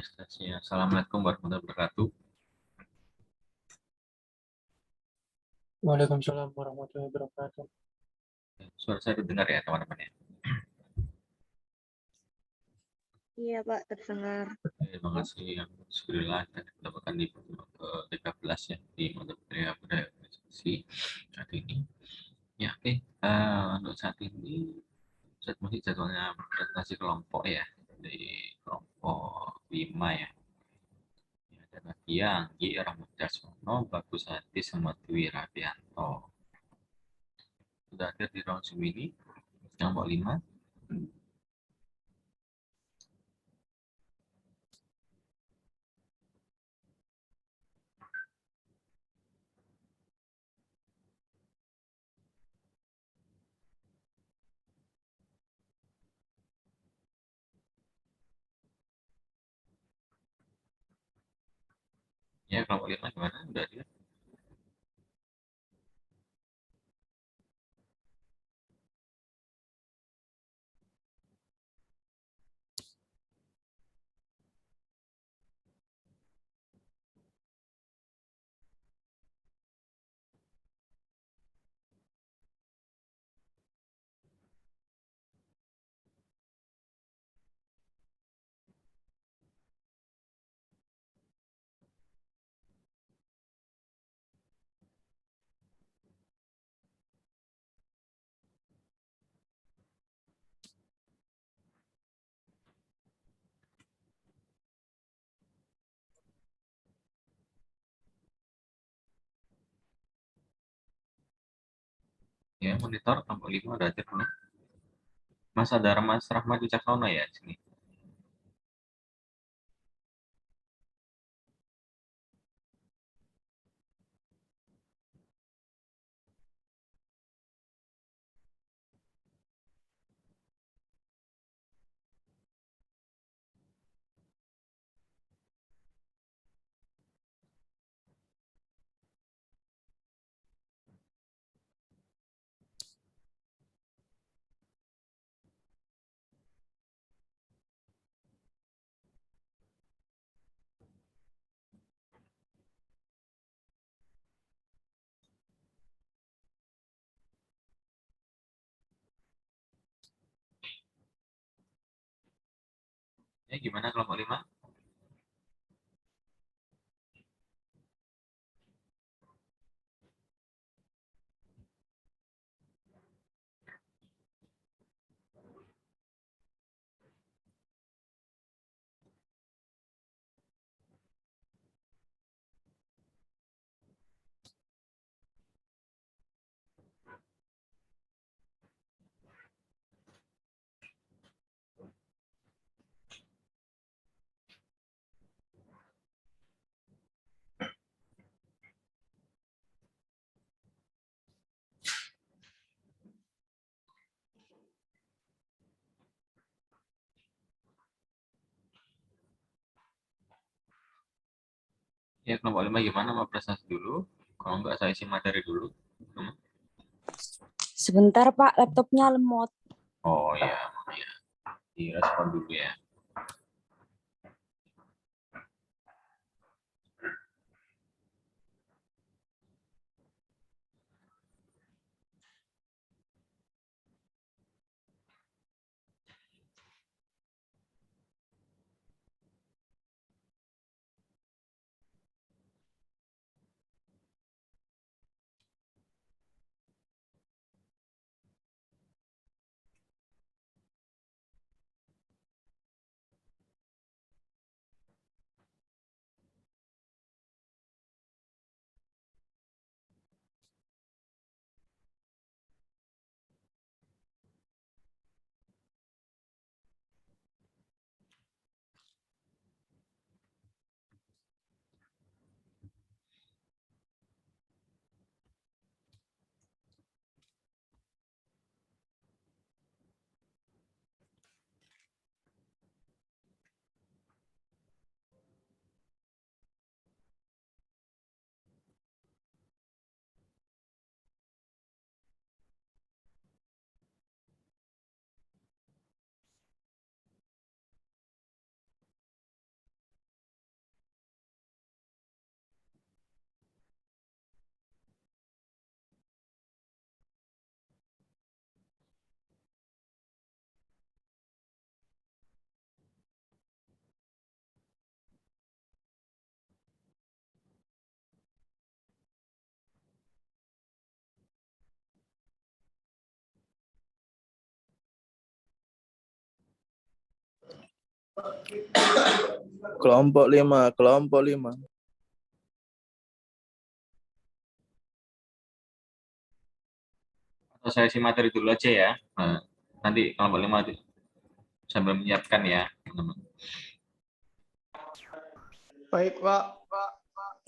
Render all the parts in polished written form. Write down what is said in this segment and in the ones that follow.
Prestasinya. Assalamualaikum warahmatullahi wabarakatuh. Waalaikumsalam warahmatullahi wabarakatuh. Suara saya terdengar ya teman-teman ya. Iya Pak, terdengar. Terima kasih. Alhamdulillah kita mendapatkan di ke-13 ya di mata kuliah budaya organisasi saat ini. Ya oke. Untuk saat ini saat masih jadwalnya presentasi kelompok ya di kelompok 5 ya. Ada Nadia, Anggi, Rahmat Darsono, Bagus Hadi, sama Dwi Rabianto. Sudah hadir di round Zoom ini kelompok 5. Ya kelompok 5 gimana? Udah hadir? Ya, monitor kelompok 5 udah hadir belum? Mas ada Mas Rahmat Wicaksono ya di sini. Ya, gimana kelompok 5? Ya, kelompok 5 gimana? Mau presentasi dulu? Kalau nggak saya isi materi dulu. Sebentar Pak, laptopnya lemot. Oh ya, ya. Direspon dulu ya. Kelompok 5, kelompok 5. Atau saya isi materi dulu aja ya. Nah, nanti kelompok 5 sambil menyiapkan ya, teman-teman. Baik, Pak.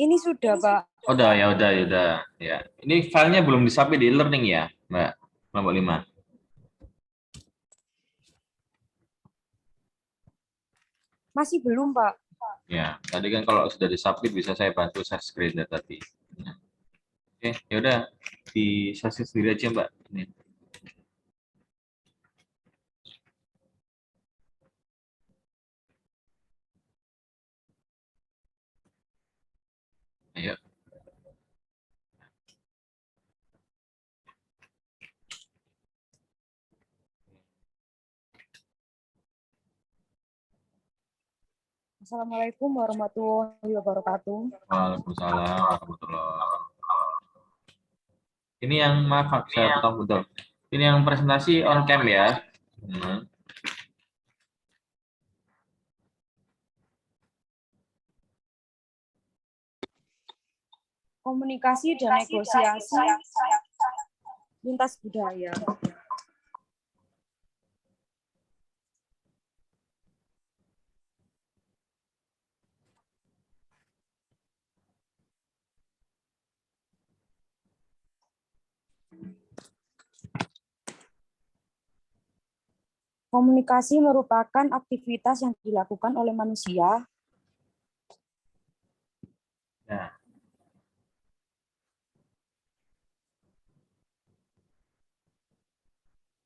Ini sudah, Pak. Oh, udah ya, udah ya, udah ya. Ini filenya belum di-submit di e-learning ya, Mbak. Kelompok 5. Masih belum, Pak. Ya, tadi kan kalau sudah di-submit bisa saya bantu share screen tadi. Oke, ya udah di share sendiri aja, Mbak. Ini. Ayo. Assalamualaikum warahmatullahi wabarakatuh. Waalaikumsalam warahmatullahi wabarakatuh. Ini yang maaf, saya potong betul. Ini yang presentasi on cam ya. Komunikasi dan negosiasi lintas budaya. Komunikasi merupakan aktivitas yang dilakukan oleh manusia. Ya.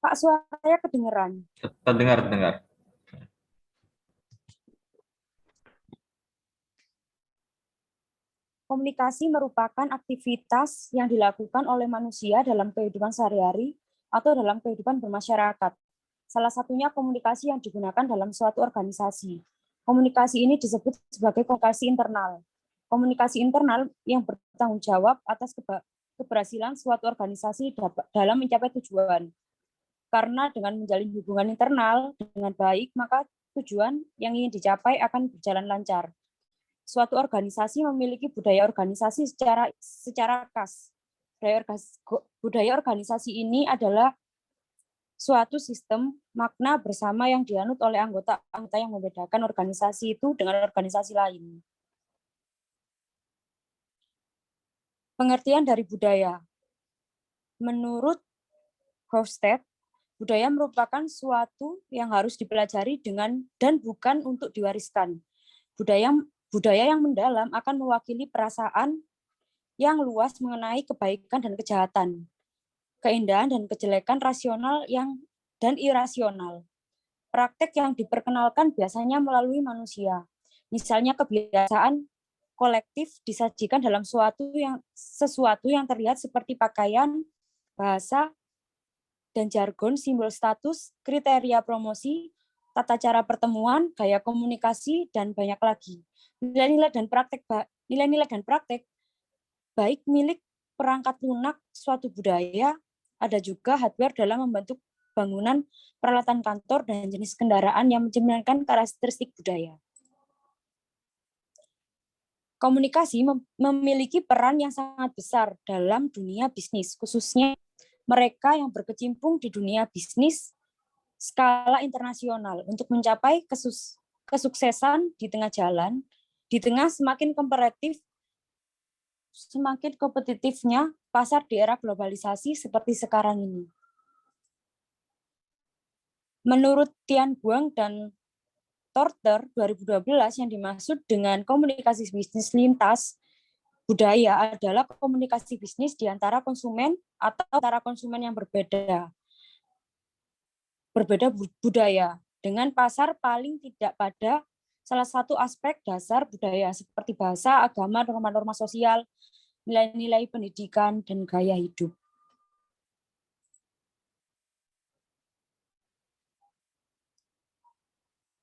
Pak, suara saya kedengeran. Terdengar. Komunikasi merupakan aktivitas yang dilakukan oleh manusia dalam kehidupan sehari-hari atau dalam kehidupan bermasyarakat. Salah satunya komunikasi yang digunakan dalam suatu organisasi. Komunikasi ini disebut sebagai komunikasi internal. Komunikasi internal yang bertanggung jawab atas keberhasilan suatu organisasi dalam mencapai tujuan. Karena dengan menjalin hubungan internal dengan baik, maka tujuan yang ingin dicapai akan berjalan lancar. Suatu organisasi memiliki budaya organisasi secara khas. Budaya organisasi ini adalah suatu sistem makna bersama yang dianut oleh anggota-anggota yang membedakan organisasi itu dengan organisasi lain. Pengertian dari budaya. Menurut Hofstede, budaya merupakan suatu yang harus dipelajari dan bukan untuk diwariskan. Budaya yang mendalam akan mewakili perasaan yang luas mengenai kebaikan dan kejahatan, keindahan dan kejelekan rasional dan irasional. Praktek yang diperkenalkan biasanya melalui manusia. Misalnya kebiasaan kolektif disajikan dalam sesuatu yang terlihat seperti pakaian, bahasa, dan jargon, simbol status, kriteria promosi, tata cara pertemuan, gaya komunikasi, dan banyak lagi. Nilai-nilai dan praktek baik milik perangkat lunak suatu budaya, ada juga hardware dalam membentuk bangunan, peralatan kantor, dan jenis kendaraan yang mencerminkan karakteristik budaya. Komunikasi memiliki peran yang sangat besar dalam dunia bisnis, khususnya mereka yang berkecimpung di dunia bisnis skala internasional untuk mencapai kesuksesan di tengah jalan, di tengah semakin kompetitifnya pasar di era globalisasi seperti sekarang ini. Menurut Tian Guang dan Torter 2012, yang dimaksud dengan komunikasi bisnis lintas budaya adalah komunikasi bisnis di antara konsumen atau antara konsumen yang berbeda budaya dengan pasar paling tidak pada salah satu aspek dasar budaya seperti bahasa, agama, norma-norma sosial, nilai-nilai pendidikan, dan gaya hidup.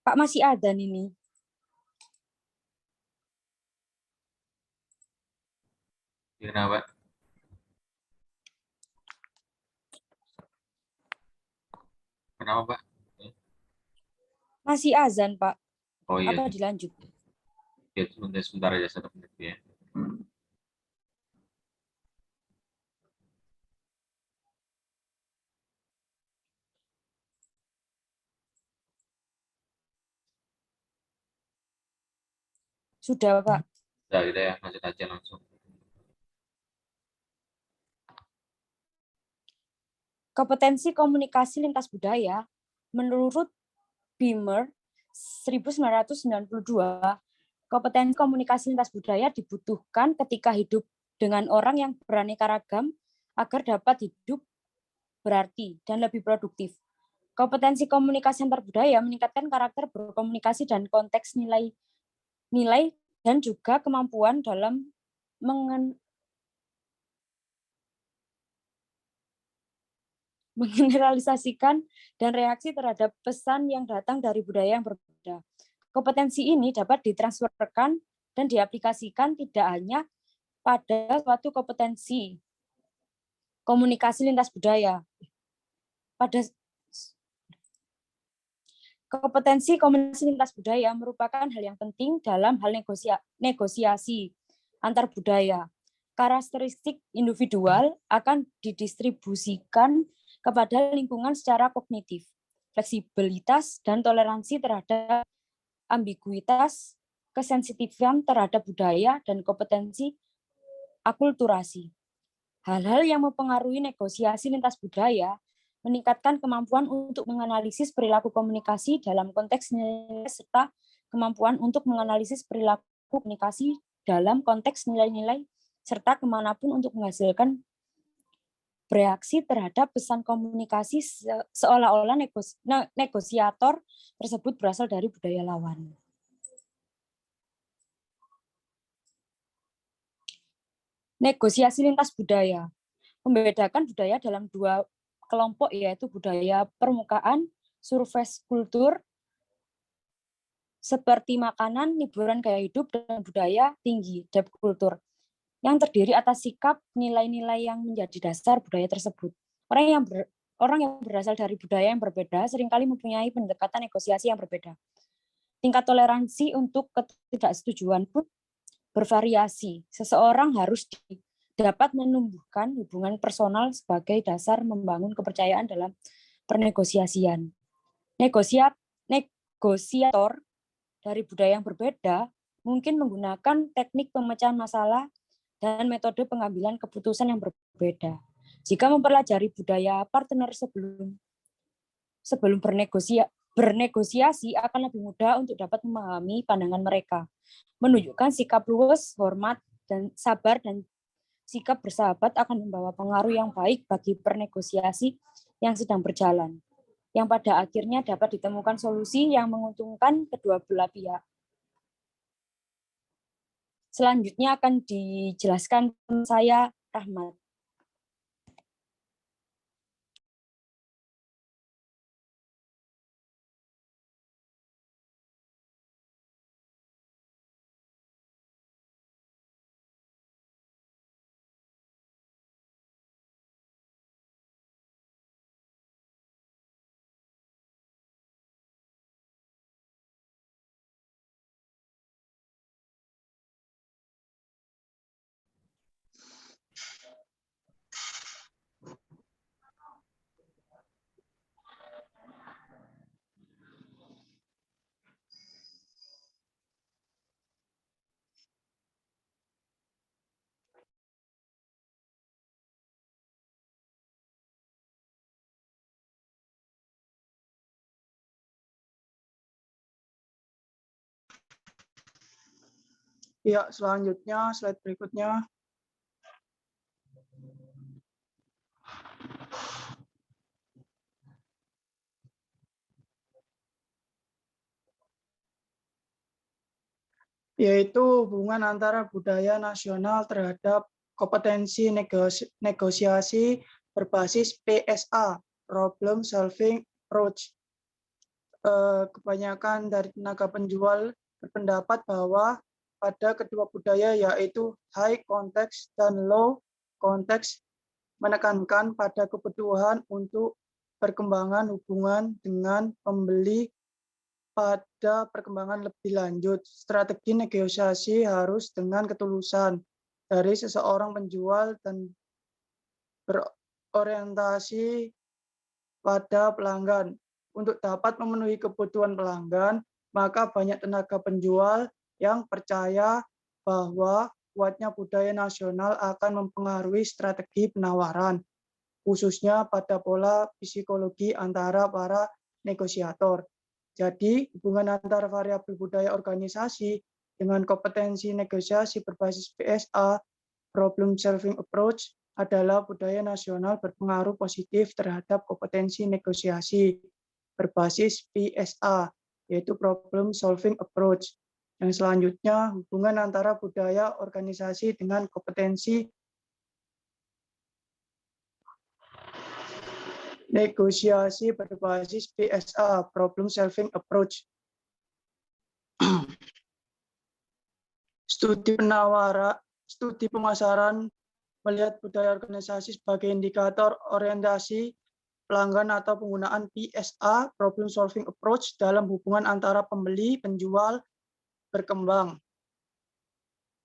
Pak, masih adzan ini. Kenapa? Kenapa, Pak? Masih azan, Pak. Oh iya, Apa dilanjut? ya sebentar aja 1 menit ya. Sudah, Pak. Udah ya, lanjut aja langsung. Kompetensi komunikasi lintas budaya menurut Beamer 1992, kompetensi komunikasi lintas budaya dibutuhkan ketika hidup dengan orang yang beraneka ragam agar dapat hidup berarti dan lebih produktif. Kompetensi komunikasi antar budaya meningkatkan karakter berkomunikasi dan konteks nilai dan juga kemampuan dalam menggeneralisasikan dan reaksi terhadap pesan yang datang dari budaya yang berbeda. Kompetensi ini dapat ditransferkan dan diaplikasikan tidak hanya pada suatu kompetensi komunikasi lintas budaya. Pada kompetensi komunikasi lintas budaya merupakan hal yang penting dalam hal negosiasi antar budaya. Karakteristik individual akan didistribusikan kepada lingkungan secara kognitif, fleksibilitas dan toleransi terhadap ambiguitas, kesensitifan terhadap budaya, dan kompetensi akulturasi. Hal-hal yang mempengaruhi negosiasi lintas budaya meningkatkan kemampuan untuk menganalisis perilaku komunikasi dalam konteks nilai serta kemampuan untuk menganalisis perilaku komunikasi dalam konteks nilai-nilai serta kemanapun untuk menghasilkan bereaksi terhadap pesan komunikasi seolah-olah negosiator tersebut berasal dari budaya lawan. Negosiasi lintas budaya membedakan budaya dalam 2 kelompok, yaitu budaya permukaan, surface kultur, seperti makanan, hiburan, gaya hidup, dan budaya tinggi, depth kultur, yang terdiri atas sikap, nilai-nilai yang menjadi dasar budaya tersebut. Orang yang berasal dari budaya yang berbeda seringkali mempunyai pendekatan negosiasi yang berbeda. Tingkat toleransi untuk ketidaksetujuan pun bervariasi. Seseorang harus dapat menumbuhkan hubungan personal sebagai dasar membangun kepercayaan dalam pernegosiasian. Negosiator dari budaya yang berbeda mungkin menggunakan teknik pemecahan masalah dan metode pengambilan keputusan yang berbeda. Jika mempelajari budaya partner sebelum bernegosiasi akan lebih mudah untuk dapat memahami pandangan mereka, menunjukkan sikap luwes, hormat, dan sabar, dan sikap bersahabat akan membawa pengaruh yang baik bagi pernegosiasi yang sedang berjalan, yang pada akhirnya dapat ditemukan solusi yang menguntungkan kedua belah pihak. Selanjutnya akan dijelaskan saya, Rahmat. Ya, selanjutnya slide berikutnya. Yaitu hubungan antara budaya nasional terhadap kompetensi negosiasi berbasis PSA, Problem Solving Approach. Kebanyakan dari tenaga penjual berpendapat bahwa pada kedua budaya, yaitu high context dan low context, menekankan pada kebutuhan untuk perkembangan hubungan dengan pembeli pada perkembangan lebih lanjut. Strategi negosiasi harus dengan ketulusan dari seseorang penjual dan berorientasi pada pelanggan. Untuk dapat memenuhi kebutuhan pelanggan, maka banyak tenaga penjual yang percaya bahwa kuatnya budaya nasional akan mempengaruhi strategi penawaran, khususnya pada pola psikologi antara para negosiator. Jadi, hubungan antara variabel budaya organisasi dengan kompetensi negosiasi berbasis PSA, problem solving approach, adalah budaya nasional berpengaruh positif terhadap kompetensi negosiasi berbasis PSA, yaitu problem solving approach. Yang selanjutnya, hubungan antara budaya organisasi dengan kompetensi negosiasi berbasis PSA, problem solving approach. Studi pemasaran melihat budaya organisasi sebagai indikator orientasi pelanggan atau penggunaan PSA, problem solving approach, dalam hubungan antara pembeli penjual berkembang.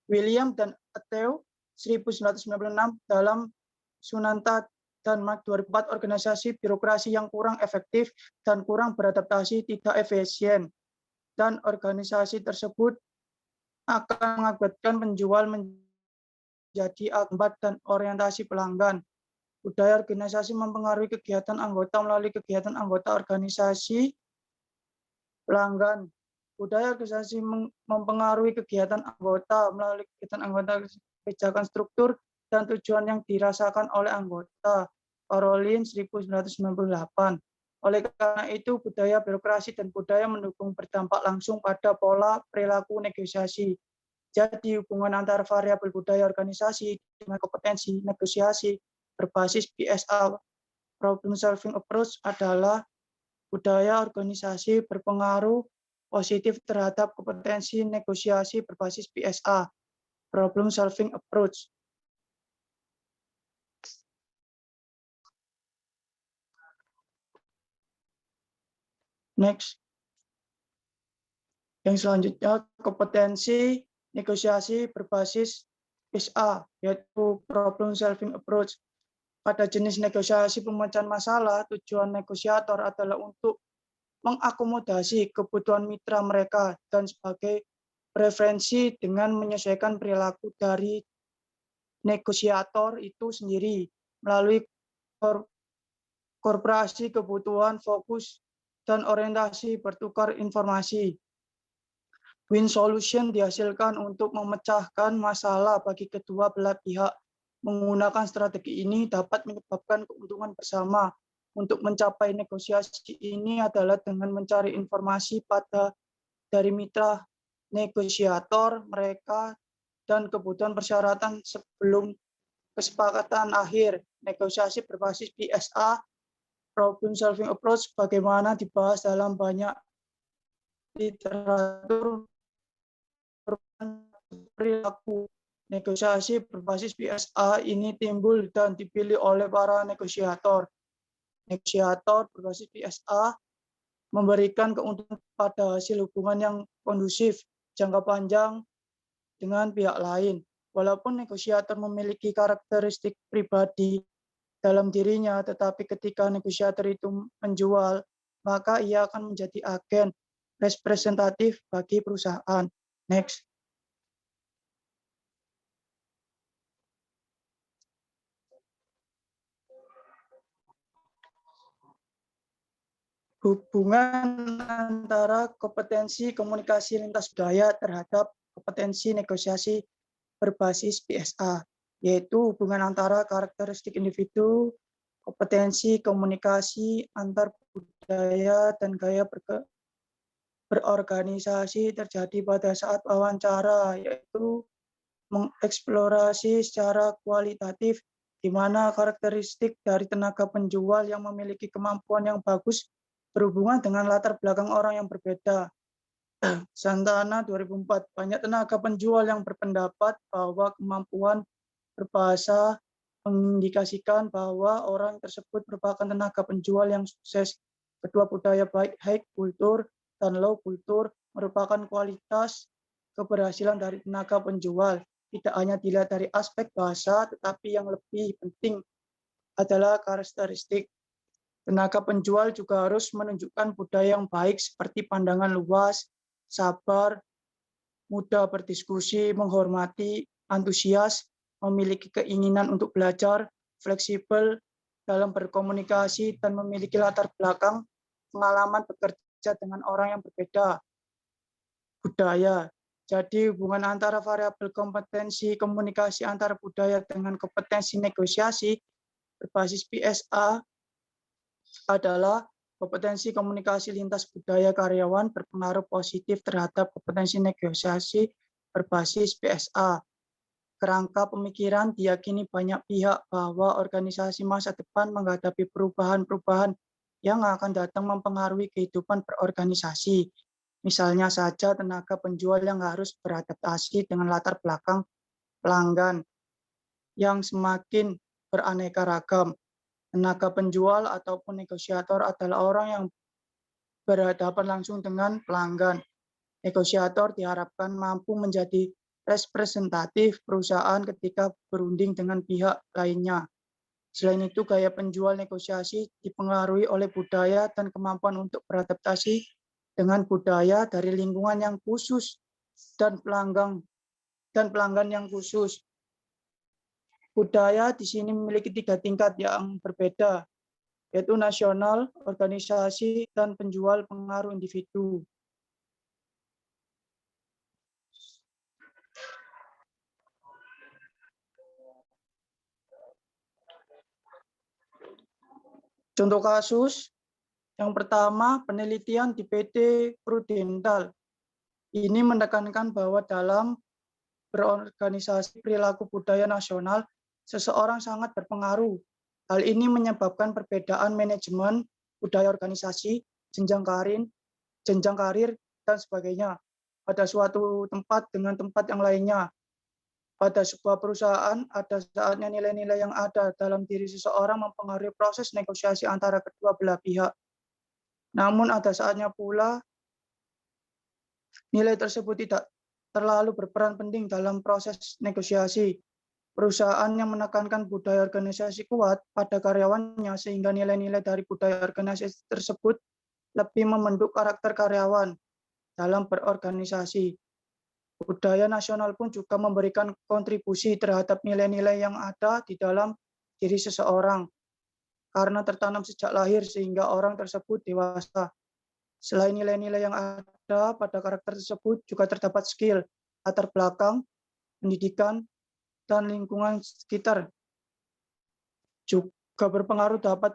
William dan Ateo 1996 dalam Sunanta dan Mark 2004, organisasi birokrasi yang kurang efektif dan kurang beradaptasi tidak efisien, dan organisasi tersebut akan mengakibatkan penjual menjadi agambat dan orientasi pelanggan. Budaya organisasi mempengaruhi kegiatan anggota melalui kegiatan anggota organisasi pelanggan. Budaya organisasi mempengaruhi kegiatan anggota melalui kegiatan anggota, kebijakan struktur dan tujuan yang dirasakan oleh anggota. Caroline 1998. Oleh karena itu, budaya birokrasi dan budaya mendukung berdampak langsung pada pola perilaku negosiasi. Jadi, hubungan antara variabel budaya organisasi dengan kompetensi negosiasi berbasis PSA, problem solving approach, adalah budaya organisasi berpengaruh positif terhadap kompetensi negosiasi berbasis PSA, problem solving approach. Next. Yang selanjutnya, kompetensi negosiasi berbasis PSA, yaitu problem solving approach. Pada jenis negosiasi pemecahan masalah, tujuan negosiator adalah untuk mengakomodasi kebutuhan mitra mereka dan sebagai preferensi dengan menyesuaikan perilaku dari negosiator itu sendiri melalui korporasi kebutuhan, fokus, dan orientasi bertukar informasi. Win solution dihasilkan untuk memecahkan masalah bagi kedua belah pihak. Menggunakan strategi ini dapat menyebabkan keuntungan bersama. Untuk mencapai negosiasi ini adalah dengan mencari informasi dari mitra negosiator mereka dan kebutuhan persyaratan sebelum kesepakatan akhir. Negosiasi berbasis PSA, problem solving approach, bagaimana dibahas dalam banyak literatur perilaku. Negosiasi berbasis PSA ini timbul dan dipilih oleh para negosiator. Negosiator berbasis PSA memberikan keuntungan pada hasil hubungan yang kondusif jangka panjang dengan pihak lain. Walaupun negosiator memiliki karakteristik pribadi dalam dirinya, tetapi ketika negosiator itu menjual, maka ia akan menjadi agen representatif bagi perusahaan. Next. Hubungan antara kompetensi komunikasi lintas budaya terhadap kompetensi negosiasi berbasis PSA, yaitu hubungan antara karakteristik individu, kompetensi komunikasi antar budaya, dan gaya berorganisasi terjadi pada saat wawancara, yaitu mengeksplorasi secara kualitatif di mana karakteristik dari tenaga penjual yang memiliki kemampuan yang bagus berhubungan dengan latar belakang orang yang berbeda. Santana 2004, banyak tenaga penjual yang berpendapat bahwa kemampuan berbahasa mengindikasikan bahwa orang tersebut merupakan tenaga penjual yang sukses. Kedua budaya baik kultur dan low kultur merupakan kualitas keberhasilan dari tenaga penjual. Tidak hanya dilihat dari aspek bahasa, tetapi yang lebih penting adalah karakteristik. Tenaga penjual juga harus menunjukkan budaya yang baik seperti pandangan luas, sabar, mudah berdiskusi, menghormati, antusias, memiliki keinginan untuk belajar, fleksibel dalam berkomunikasi, dan memiliki latar belakang pengalaman bekerja dengan orang yang berbeda budaya. Jadi hubungan antara variabel kompetensi komunikasi antara budaya dengan kompetensi negosiasi berbasis PSA adalah kompetensi komunikasi lintas budaya karyawan berpengaruh positif terhadap kompetensi negosiasi berbasis PSA. Kerangka pemikiran diyakini banyak pihak bahwa organisasi masa depan menghadapi perubahan-perubahan yang akan datang mempengaruhi kehidupan berorganisasi. Misalnya saja tenaga penjual yang harus beradaptasi dengan latar belakang pelanggan yang semakin beraneka ragam. Tenaga penjual ataupun negosiator adalah orang yang berhadapan langsung dengan pelanggan. Negosiator diharapkan mampu menjadi representatif perusahaan ketika berunding dengan pihak lainnya. Selain itu, gaya penjual negosiasi dipengaruhi oleh budaya dan kemampuan untuk beradaptasi dengan budaya dari lingkungan yang khusus dan pelanggan yang khusus. Budaya di sini memiliki 3 tingkat yang berbeda, yaitu nasional, organisasi, dan penjual pengaruh individu. Contoh kasus, yang pertama penelitian di PT Prudental. Ini menekankan bahwa dalam berorganisasi perilaku budaya nasional, seseorang sangat berpengaruh. Hal ini menyebabkan perbedaan manajemen, budaya organisasi, jenjang karir, dan sebagainya pada suatu tempat dengan tempat yang lainnya. Pada sebuah perusahaan, ada saatnya nilai-nilai yang ada dalam diri seseorang mempengaruhi proses negosiasi antara kedua belah pihak. Namun ada saatnya pula nilai tersebut tidak terlalu berperan penting dalam proses negosiasi. Perusahaan yang menekankan budaya organisasi kuat pada karyawannya sehingga nilai-nilai dari budaya organisasi tersebut lebih membentuk karakter karyawan dalam berorganisasi. Budaya nasional pun juga memberikan kontribusi terhadap nilai-nilai yang ada di dalam diri seseorang karena tertanam sejak lahir sehingga orang tersebut dewasa. Selain nilai-nilai yang ada pada karakter tersebut juga terdapat skill, latar belakang, pendidikan, dan lingkungan sekitar juga berpengaruh dapat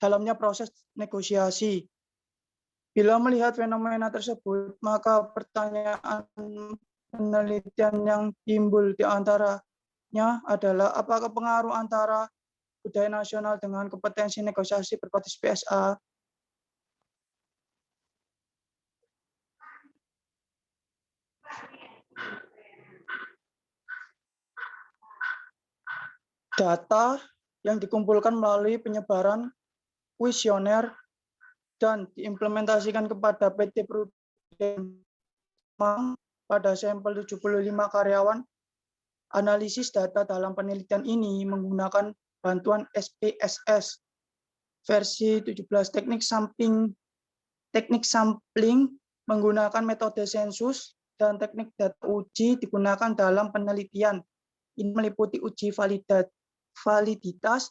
dalamnya proses negosiasi. Bila melihat fenomena tersebut, maka pertanyaan penelitian yang timbul di antaranya adalah apakah pengaruh antara budaya nasional dengan kompetensi negosiasi berbasis PSA. Data yang dikumpulkan melalui penyebaran kuesioner dan diimplementasikan kepada PT Prudential pada sampel 75 karyawan. Analisis data dalam penelitian ini menggunakan bantuan SPSS versi 17 teknik sampling menggunakan metode sensus dan teknik data uji digunakan dalam penelitian. Ini meliputi uji validitas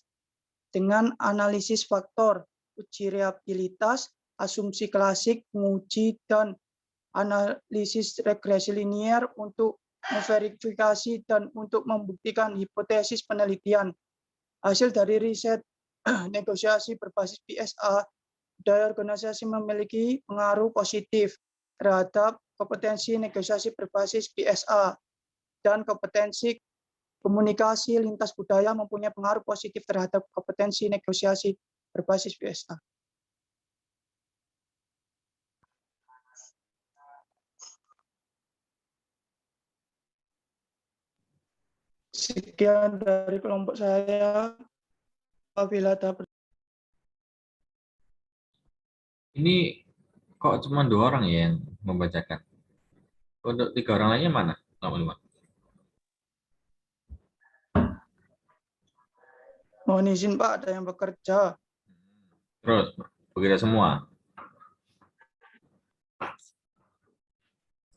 dengan analisis faktor, uji reabilitas, asumsi klasik, menguji, dan analisis regresi linier untuk memverifikasi dan untuk membuktikan hipotesis penelitian. Hasil dari riset negosiasi berbasis PSA, budaya organisasi memiliki pengaruh positif terhadap kompetensi negosiasi berbasis PSA, dan kompetensi komunikasi lintas budaya mempunyai pengaruh positif terhadap kompetensi negosiasi berbasis PSA. Sekian dari kelompok saya. Apabila ada Ini Kok cuma 2 orang ya yang membacakan? Untuk 3 orang lainnya mana? 85. Mohon izin Pak, ada yang bekerja. Terus begitu semua.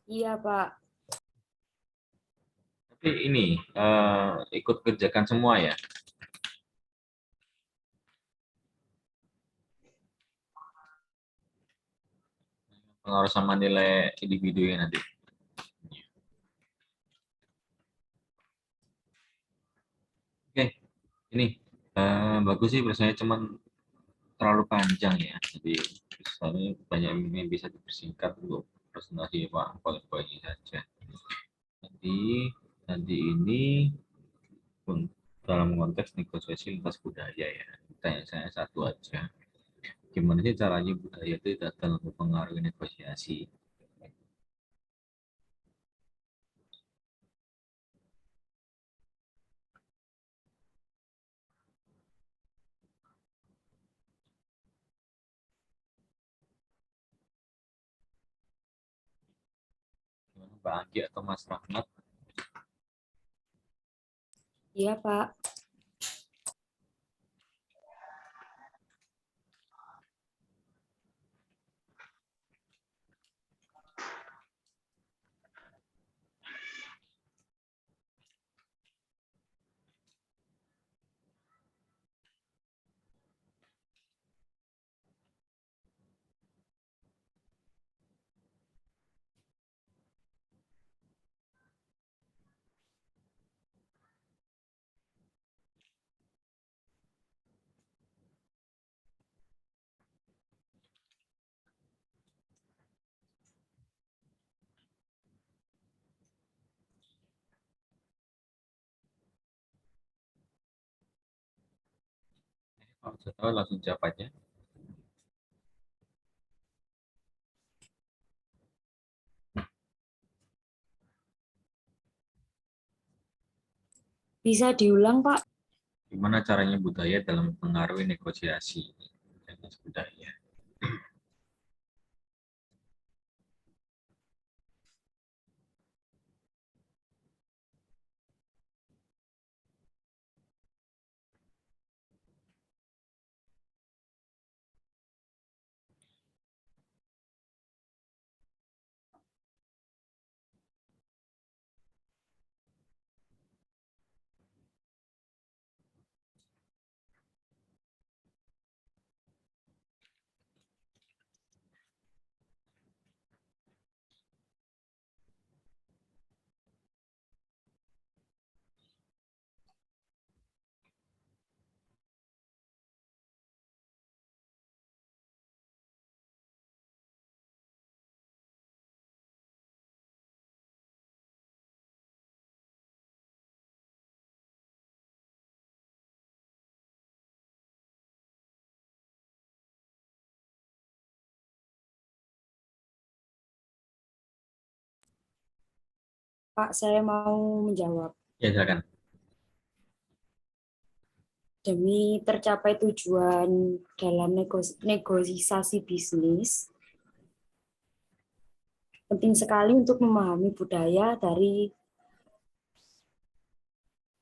Iya, Pak. Tapi ini ikut kerjakan semua ya. Pengaruh sama nilai individunya nanti. Oke, ini bagus sih, biasanya cuman terlalu panjang ya. Jadi misalnya banyak yang bisa dipersingkat untuk presentasi Pak, poin-poinnya saja. Nanti ini pun dalam konteks negosiasi lintas budaya ya. Tanya saya satu aja. Gimana sih caranya budaya itu datang mempengaruhi negosiasi? Gimana Mbak Anggi atau Mas Rahmat? Iya, Pak. Kalau sudah tahu langsung jawab aja. Bisa diulang, Pak? Gimana caranya budaya dalam mempengaruhi negosiasi lintas budaya? Pak, saya mau menjawab. Ya, silakan. Demi tercapai tujuan dalam negosiasi bisnis, penting sekali untuk memahami budaya dari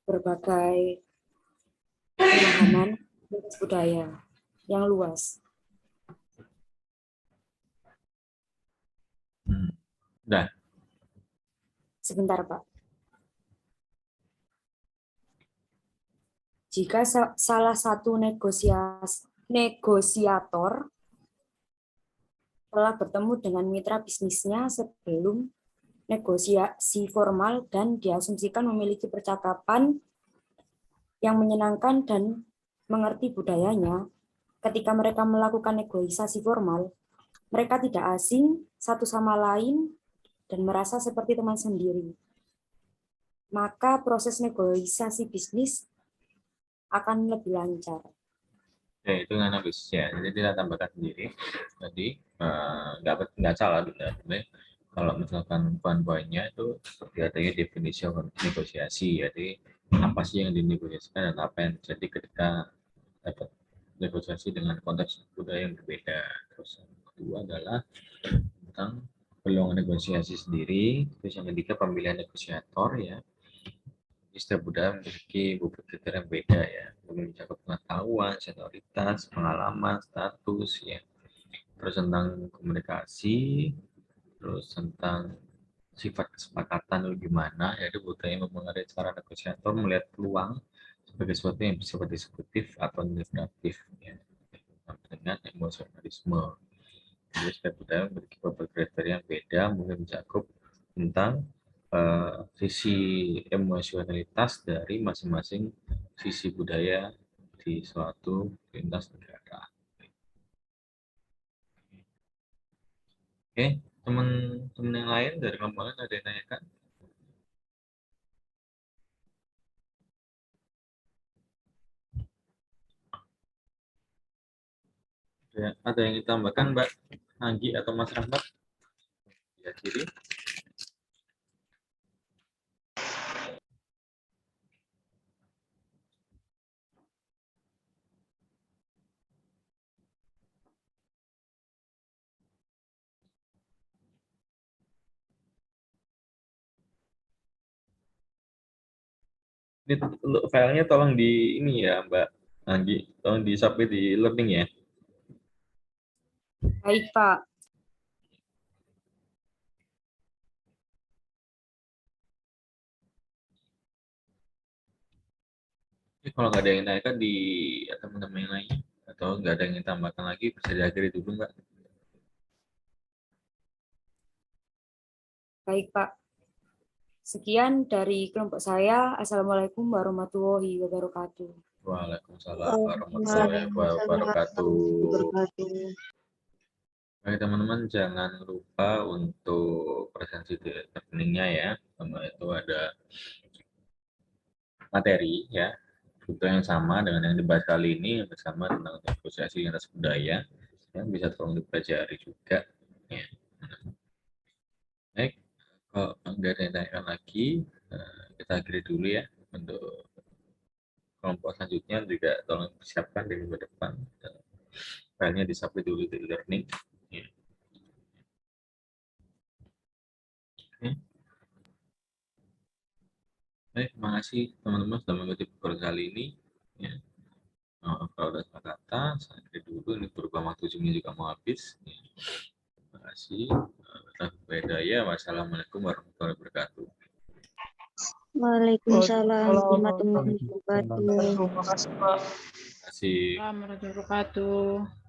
berbagai pemahaman budaya yang luas. Udah. Sebentar, Pak. Jika salah satu negosiator telah bertemu dengan mitra bisnisnya sebelum negosiasi formal dan diasumsikan memiliki percakapan yang menyenangkan dan mengerti budayanya, ketika mereka melakukan negosiasi formal, mereka tidak asing satu sama lain dan merasa seperti teman sendiri. Maka proses negosiasi bisnis akan lebih lancar. Ya, itu analisis ya. Jadi kita tambahkan sendiri. Jadi nggak salah gitu. Kalau misalkan poin-poinnya itu seperti adanya definisi negosiasi. Jadi apa sih yang dinegosiasikan dan apa yang terjadi ketika dapat negosiasi dengan konteks budaya yang berbeda. Terus kedua adalah tentang peluang negosiasi sendiri. Terus yang ketiga pemilihan negosiator ya. Setiap budaya memiliki bobot kriteria yang beda ya, mencakup pengetahuan, senioritas, pengalaman, status ya. Terus tentang komunikasi, terus tentang sifat kesepakatan itu gimana, yaitu budaya mempengaruhi cara negosiator melihat peluang sebagai sesuatu yang bersifat eksekutif atau negatif ya, dengan emosionalisme. Jadi setiap budaya memiliki beberapa kriteria yang beda, mungkin mencakup tentang sisi emosionalitas dari masing-masing sisi budaya di suatu lintas negara. Oke, teman-teman yang lain dari komponen ada yang tanyakan? Ada yang ditambahkan, Mbak Anggi atau Mas Rahmat? Ya, kiri. Ini filenya tolong di ini ya, Mbak Anggi, tolong di submit di learning ya. Baik, Pak. Ini kalau nggak ada yang tanyakan di teman-teman yang lainnya, atau nggak ada yang ditambahkan lagi, bisa diakhiri dulu, Mbak. Baik, Pak. Sekian dari kelompok saya. Assalamualaikum warahmatullahi wabarakatuh. Waalaikumsalam warahmatullahi wabarakatuh. Baik teman-teman, jangan lupa untuk presensi learning-nya ya. Sama itu ada materi ya, buku yang sama dengan yang dibahas kali ini, yang bersama tentang negosiasi lintas budaya, yang bisa tolong dipelajari juga. Ya. Baik, kalau nggak ada yang tanyakan lagi, kita akhiri dulu ya. Untuk kelompok selanjutnya juga tolong persiapkan di minggu depan. Filenya di-submit dulu di learning. Ya. Oke. Baik, terima kasih teman-teman sudah mengikuti tutorial kali ini. Ya. Kalau ada salah kata, saya akhiri dulu. Ini berubah waktu Zoom-nya juga mau habis. Ya. Terima kasih. Wassalamualaikum warahmatullahi wabarakatuh. Waalaikumsalam warahmatullahi wabarakatuh. Terima kasih, Pak. Terima kasih. Assalamualaikum warahmatullahi wabarakatuh.